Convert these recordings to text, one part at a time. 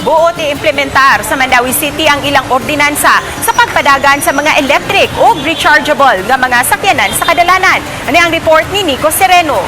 Buot i-implementar sa Mandawi City ang ilang ordinansa sa pagpadagan sa mga electric o rechargeable nga mga sakyanan sa kadalanan. Ano ang report ni Nico Sereno?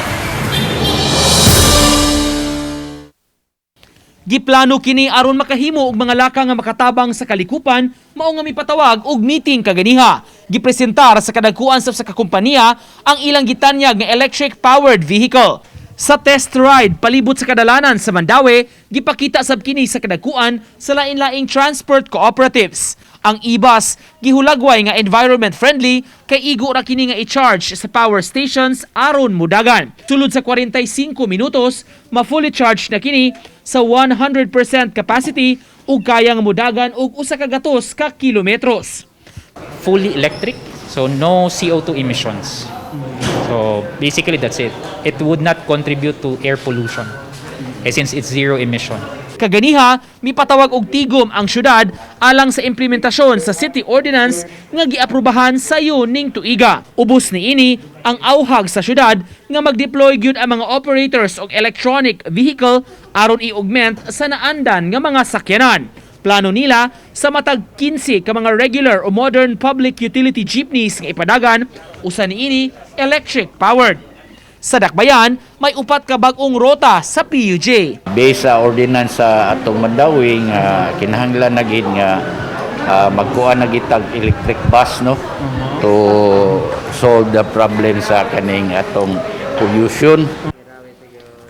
Giplano kini aron makahimo og mga laka nga makatabang sa kalikupan, mao nga mipatawag og meeting kaganiha. Gipresentar sa kadagkuan sa kakumpanya ang ilang gitanyag nga electric powered vehicle. Sa test ride palibot sa kadalanan sa Mandawi, gipakita sab kini sa kadagkuan sa lain-laing transport cooperatives. Ang e-bus gihulagway nga environment friendly kay igo ra kini nga i-charge sa power stations aron mudagan. Sulod sa 45 minutos, ma-fully charged na kini sa 100% capacity ug kayang mudagan og usa ka gatos ka kilometros. Fully electric, so no CO2 emissions. So basically that's it. It would not contribute to air pollution since it's zero emission. Kaganiha, mipatawag og tigom ang syudad alang sa implementasyon sa city ordinance nga giaprubahan sa ning tuiga. Ubos ni ini ang auhag sa syudad nga mag-deploy gyud ang mga operators og electronic vehicle aron i-augment sa naandan nga mga sakyanan. Plano nila sa matag 15 ka mga regular o modern public utility jeepneys nga ipadagan, usa niini electric powered. Sa Dakbayan, may 4 ka bag-ong rota sa PUJ. Based sa ordinance sa atong Mandawi nga kinahanglan na gid nga magkuha na gitag electric bus no to solve the problem sa kaning atong pollution.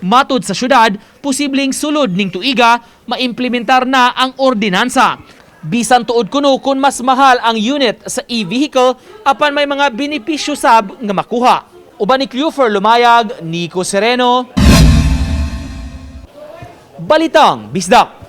Matod sa syudad, posibleng sulod ning tuiga maimplementar na ang ordinansa. Bisan tuod kuno kung mas mahal ang unit sa e-vehicle apan may mga benepisyo sab nga makuha. Uban ni Cleofer Lumayag, Nico Sereno, Balitang Bisdak.